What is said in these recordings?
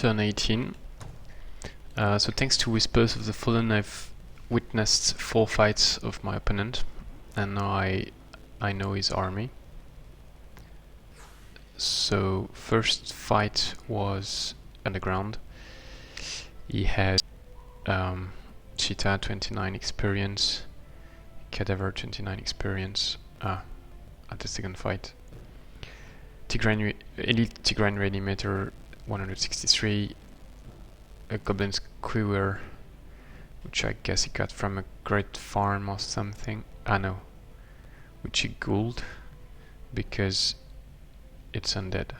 turn 18. So thanks to Whispers of the Fallen, I've witnessed 4 fights of my opponent, and now I know his army. So first fight was underground. He had Cheetah 29 experience, Cadaver 29 experience at the second fight. Elite Tigraine Reanimator 163, a Goblin Skewer, which I guess he got from a great farm or something. No, which he Ghouled because it's undead.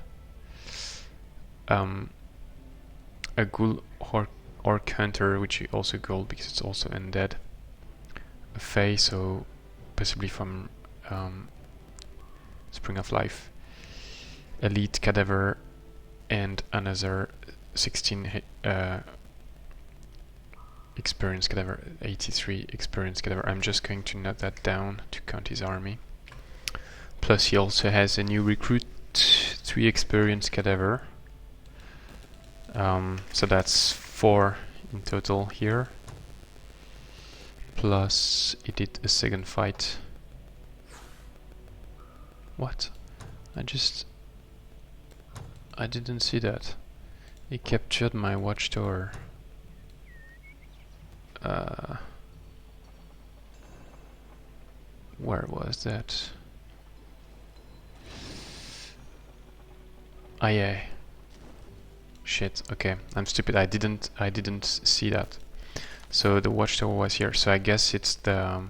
A Ghoul Orc Hunter, which he also Ghouled because it's also undead. A Fae, so possibly from Spring of Life. Elite Cadaver and another 16 experience Cadaver, 83 experience Cadaver. I'm just going to note that down to count his army. Plus he also has a new recruit, 3 experience Cadaver. So that's 4 in total here. Plus he did a second fight. What? I didn't see that. He captured my Watchtower. Where was that? Ah yeah. Shit. Okay, I'm stupid. I didn't see that. So the Watchtower was here. So I guess it's the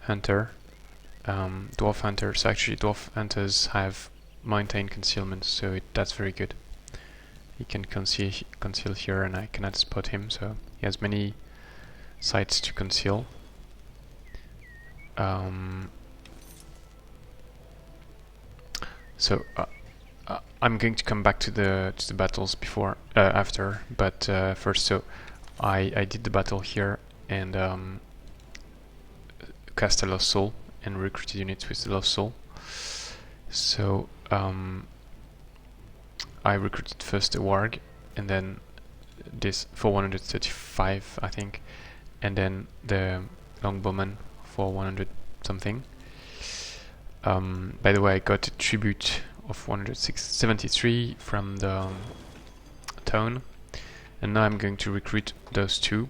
hunter, dwarf hunter. So actually, dwarf hunters have mountain concealment, so that's very good. He can conceal here, and I cannot spot him. So he has many sites to conceal. So I'm going to come back to the battles after, but first, so I did the battle here and cast a Lost Soul and recruited units with the Lost Soul. So I recruited first a Warg, and then this for 135, I think, and then the Longbowman for 100 something. By the way, I got a tribute of 173 from the town, and now I'm going to recruit those 2.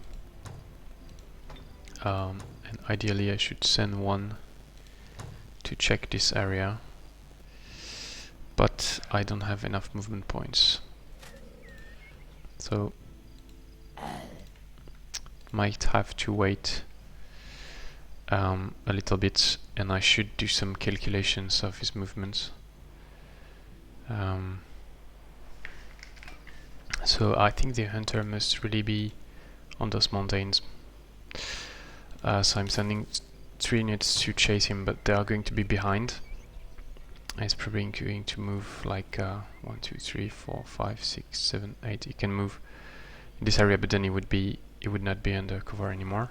And ideally I should send one to check this area, but I don't have enough movement points, so might have to wait a little bit, and I should do some calculations of his movements. So I think the hunter must really be on those mountains. So I'm sending 3 units to chase him, but they are going to be behind. He's probably going to move like 1, 2, 3, 4, 5, 6, 7, 8. He can move in this area, but then he would not be under cover anymore.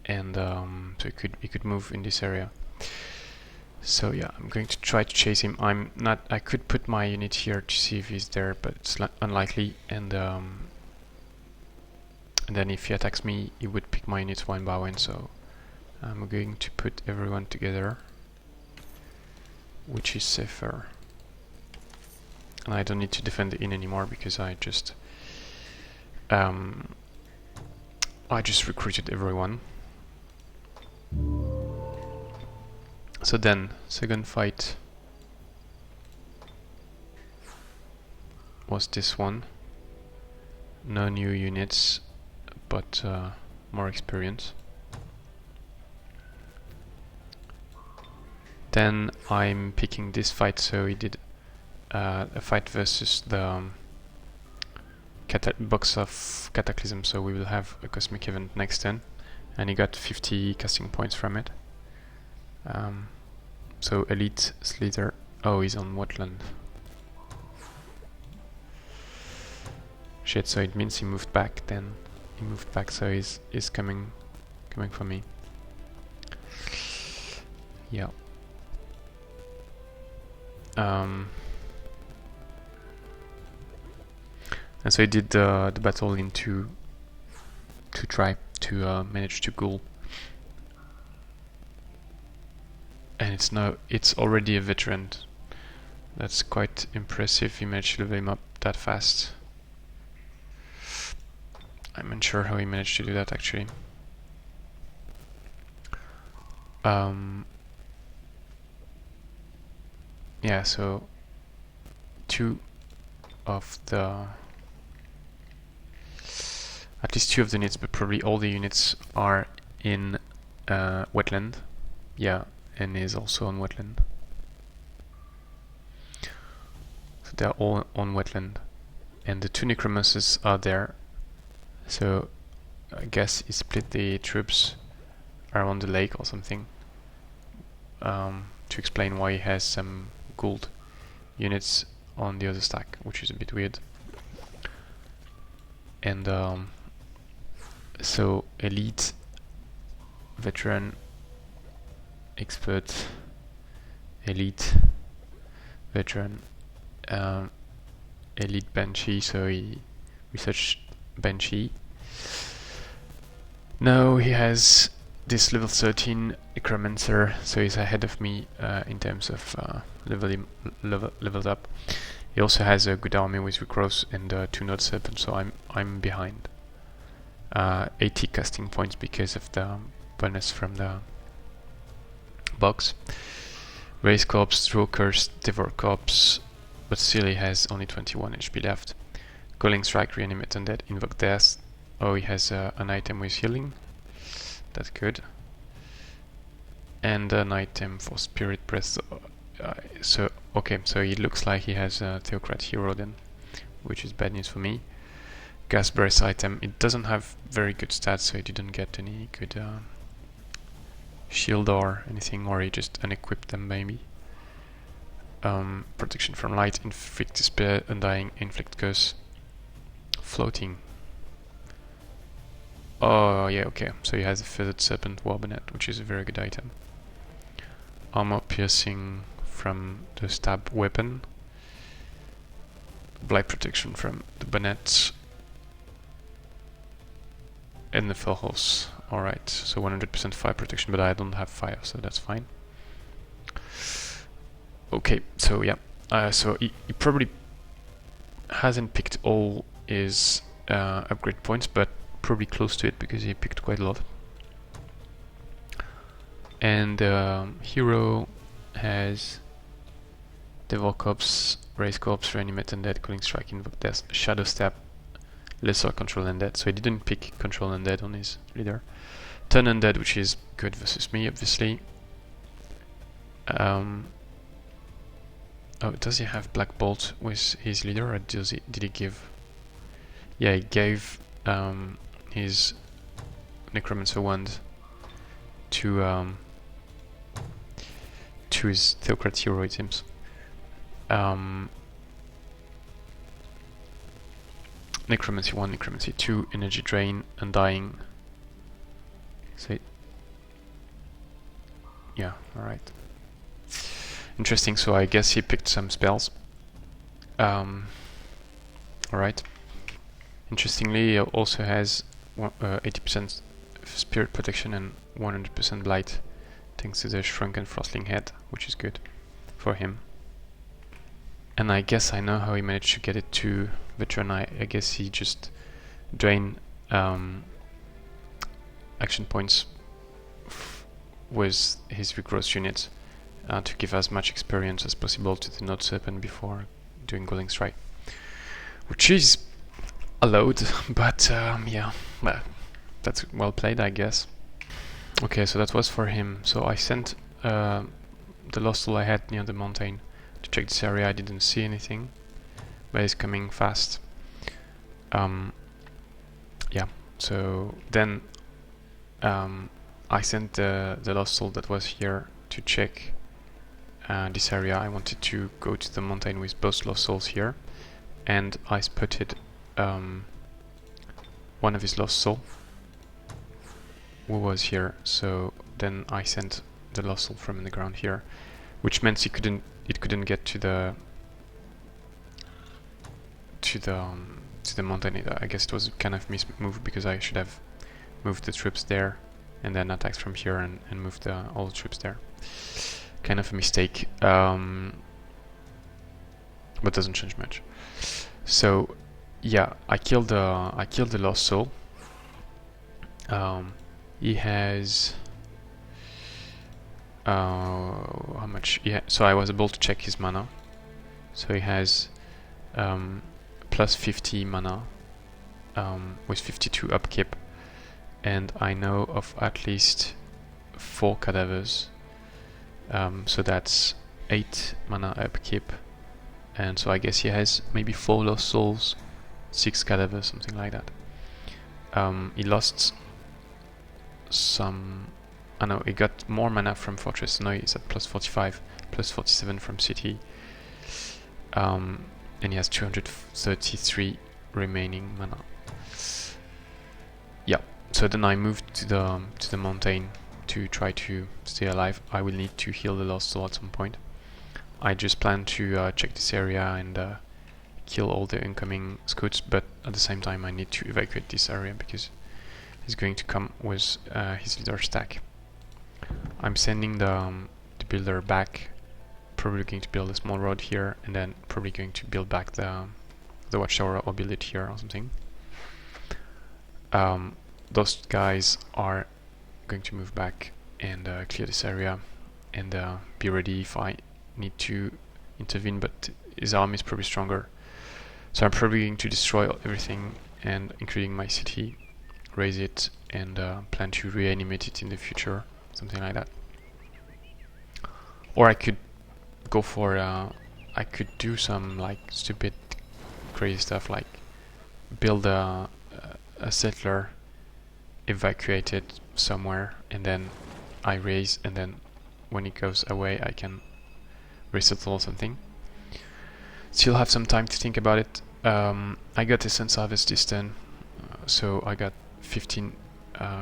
And so he could move in this area. So yeah, I'm going to try to chase him. I could put my unit here to see if he's there, but it's unlikely. And then if he attacks me, he would pick my units one by one. So I'm going to put everyone together, which is safer. And I don't need to defend the inn anymore because I just recruited everyone. So then, second fight was this one. No new units, but more experience. Then I'm picking this fight, so he did a fight versus the box of Cataclysm, so we will have a cosmic event next turn, and he got 50 casting points from it. So Elite Slither. Oh, he's on Wetland. Shit, so it means he moved back then. He moved back, so he's coming for me. Yeah. And so he did the battle in to try to manage to Ghoul. And it's already a veteran. That's quite impressive. He managed to level him up that fast. I'm unsure how he managed to do that actually. Yeah, so at least two of the units, but probably all the units are in wetland. Yeah, and is also on wetland. So they're all on wetland. And the two necromancers are there. So I guess he split the troops around the lake or something. To explain why he has some gold units on the other stack, which is a bit weird. And so elite, veteran, expert, elite, veteran, elite banshee, so he researched banshee. Now he has this level 13 Necromancer, so he's ahead of me in terms of levels up. He also has a good army with Recross and 2 Node Serpent, so I'm behind. 80 casting points because of the bonus from the box. Raise Corpse, Draw Curse, Devour Corpse, but still he has only 21 HP left. Calling Strike, Reanimate Undead, Invoke Death. Oh, he has an item with healing. That's good. And an item for Spirit Breath. So okay, so it looks like he has a Theocrat hero then, which is bad news for me. Gas Breath item. It doesn't have very good stats, so he didn't get any good shield or anything, or he just unequipped them maybe. Protection from light, inflict despair, undying, inflict curse, floating. Oh yeah, okay. So he has a feathered serpent warbanet, which is a very good item. Armor piercing from the stab weapon. Blight protection from the bonnet. And the fell horse. Alright, so 100% fire protection, but I don't have fire, so that's fine. Okay, so yeah. So he probably hasn't picked all his upgrade points, but probably close to it because he picked quite a lot. And hero has Devil Corpse, Raise Corpse, Reanimate Undead, Calling Strike, Invoke Death, Shadow Step, Lesser Control Undead. So he didn't pick Control Undead on his leader. Turn Undead, which is good versus me, obviously. Oh, does he have Black Bolt with his leader, or did he give? Yeah, he gave his Necromancer wand to his Theocrat hero, it seems. Necromancy 1, Necromancy 2, Energy Drain, Undying. So yeah, alright. Interesting, so I guess he picked some spells. Alright. Interestingly, he also has 80% Spirit Protection and 100% Blight, thanks to the Shrunken Frostling Head, which is good for him. And I guess I know how he managed to get it to Veteran. I guess he just drained action points with his regrowth units to give as much experience as possible to the Node Serpent before doing Golden Strike, which is allowed, but yeah, well, that's well played, I guess. Okay, so that was for him. So I sent the Lost Soul I had near the mountain to check this area. I didn't see anything, but it's coming fast. Yeah, so then I sent the Lost Soul that was here to check this area. I wanted to go to the mountain with both Lost Souls here, and I spotted one of his Lost Soul who was here. So then I sent the Lost Soul from the ground here, which meant it couldn't get to the to the mountain. I guess it was kind of move because I should have moved the troops there and then attacked from here and moved all the troops there. Kind of a mistake, but doesn't change much. So yeah, I killed the Lost Soul. He has how much? Yeah, so I was able to check his mana. So he has plus 50 mana with 52 upkeep, and I know of at least 4 cadavers. So that's 8 mana upkeep, and so I guess he has maybe 4 Lost Souls, 6 cadavers, something like that. He lost some. I know he got more mana from Fortress. Now he's at plus 45, plus 47 from City, and he has 233 remaining mana. Yeah. So then I moved to the mountain to try to stay alive. I will need to heal the Lost Soul at some point. I just plan to check this area and kill all the incoming scouts, but at the same time I need to evacuate this area because he's going to come with his leader stack. I'm sending the builder back, probably going to build a small road here, and then probably going to build back the Watchtower or build it here or something. Those guys are going to move back and clear this area and be ready if I need to intervene, but his army is probably stronger. So I'm probably going to destroy everything, and including my city, raise it, and plan to reanimate it in the future, something like that. Or I could go for I could do some like stupid crazy stuff, like build a settler, evacuate it somewhere, and then I raise, and then when it goes away I can resettle something. Still have some time to think about it. I got Essence Harvest this turn, so I got 15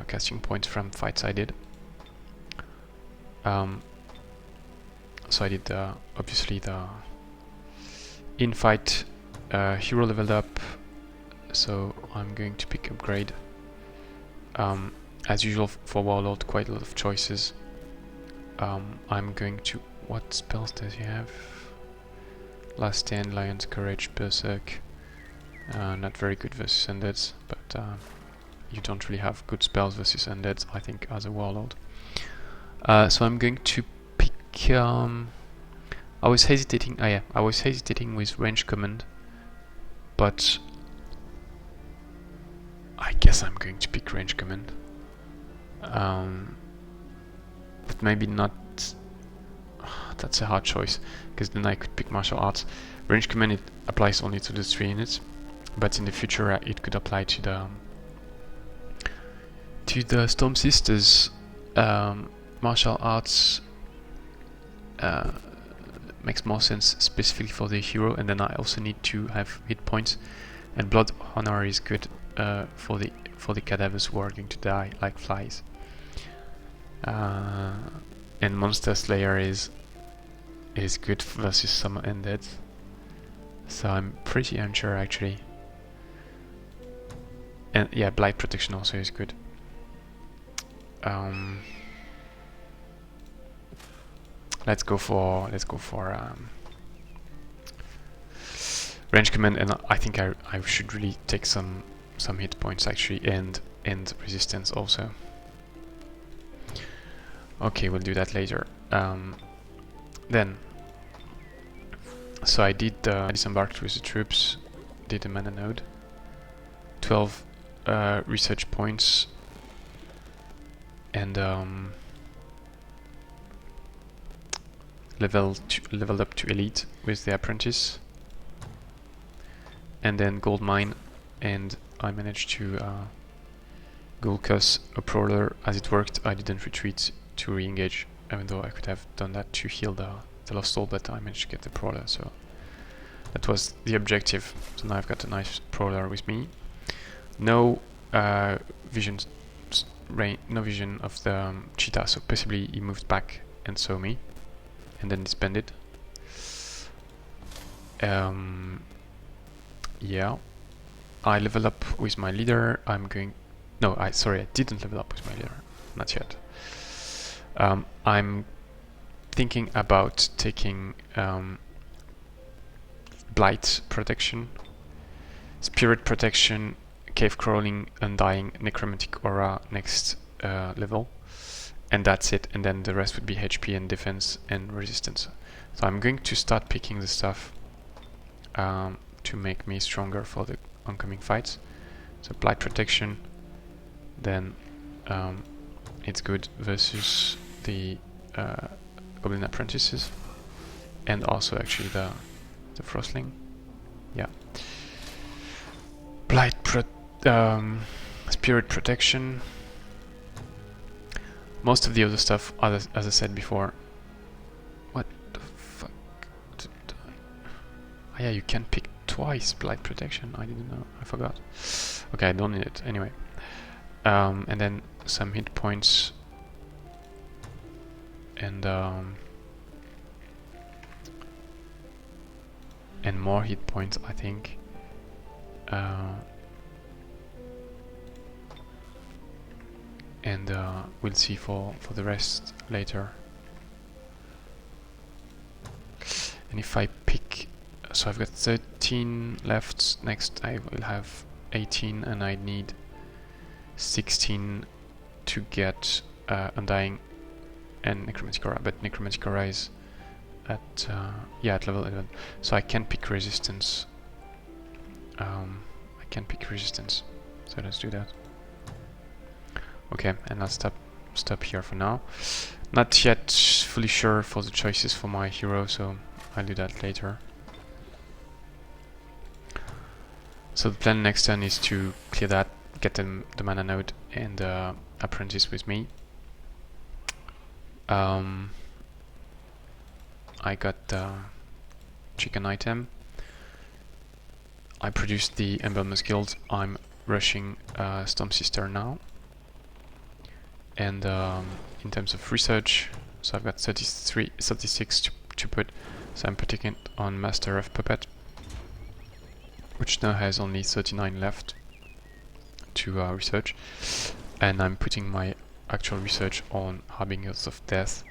casting points from fights I did. So I did obviously the in-fight hero leveled up, so I'm going to pick upgrade. As usual for Warlord, quite a lot of choices. I'm going to... what spells does he have? Last Stand, Lion's Courage, Berserk. Not very good versus Undeads, but you don't really have good spells versus Undeads, I think, as a Warlord. So I'm going to pick... I was hesitating... I was hesitating with Range Command, but I guess I'm going to pick Range Command. But maybe not... that's a hard choice, because then I could pick Martial Arts. Range Command, it applies only to the 3 units, but in the future it could apply to the Storm Sisters. Martial Arts makes more sense specifically for the hero, and then I also need to have hit points, and Blood Honor is good for the cadavers who are going to die like flies. And Monster Slayer is good versus some undead, so I'm pretty unsure actually. And yeah, Blight Protection also is good. Let's go for Range Command, and I think I should really take some hit points actually, and resistance also. Okay, we'll do that later. Then, so I disembarked with the troops, did a mana node, 12 research points, and leveled up to elite with the apprentice, and then gold mine, and I managed to Ghoul cuss a prowler. As it worked, I didn't retreat to re-engage, even though I could have done that to heal the Lost Soul, but I managed to get the prowler, so that was the objective. So now I've got a nice prowler with me. No vision of the cheetah, so possibly he moved back and saw me, and then disbanded. Yeah. I level up with my leader. I'm going... No, sorry, I didn't level up with my leader. Not yet. I'm thinking about taking Blight Protection, Spirit Protection, Cave Crawling, Undying, Necromantic Aura next level. And that's it. And then the rest would be HP and defense and resistance. So I'm going to start picking the stuff to make me stronger for the oncoming fights. So Blight Protection, then it's good versus the Goblin Apprentices, and also actually the Frostling. Yeah. Spirit Protection. Most of the other stuff, as I said before. What the fuck? Oh, yeah, you can pick twice Blight Protection. I didn't know. I forgot. Okay, I don't need it anyway. And then some hit points. And more hit points, I think. And we'll see for the rest later. And if I pick, so I've got 13 left. Next I will have 18, and I need 16 to get Undying and Necromantic Aura. But Necromantic Aura is at at level 11, so I can pick resistance. So let's do that. Okay, and I'll stop here for now. Not yet fully sure for the choices for my hero, so I'll do that later. So the plan next turn is to clear that, get the mana node and apprentice with me. I got the chicken item. I produced the Embalmer's Guild. I'm rushing Storm Sister now. And in terms of research, so I've got 36 to put. So I'm putting it on Master of Puppet, which now has only 39 left to research. And I'm putting my actual research on Harbingers of Death.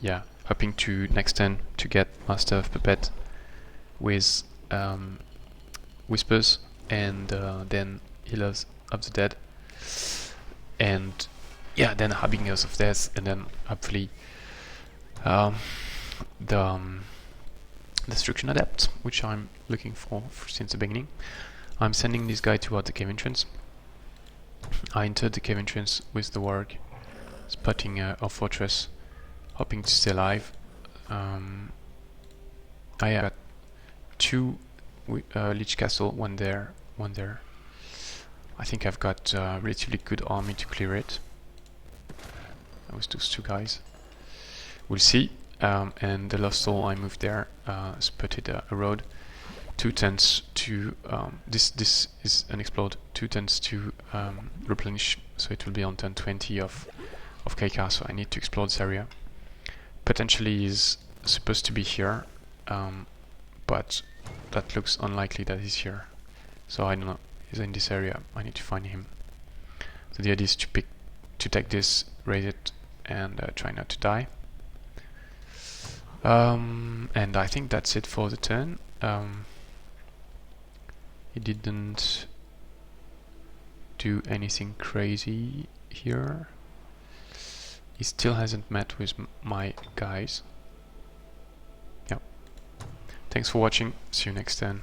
Yeah, hoping to next turn to get Master of Puppet with Whispers, and then Healers of the Dead, and yeah, then Harbingers of Death, and then hopefully the Destruction Adept, which I'm looking for since the beginning. I'm sending this guy toward the cave entrance. I entered the cave entrance with the Warg, spotting our fortress, hoping to stay alive. I got 2 Lich Castle, one there, one there. I think I've got a relatively good army to clear it. That was those 2 guys. We'll see. And the Lost Soul, I moved there, spotted a road. 2 turns to this is an explode. 2 turns to replenish, so it will be on turn 20 of keika. So I need to explore this area. Potentially is supposed to be here, but that looks unlikely that he's here. So I don't know. He's in this area. I need to find him. So the idea is to take this, raise it, and try not to die. And I think that's it for the turn. He didn't do anything crazy here. He still hasn't met with my guys. Yeah. Thanks for watching. See you next turn.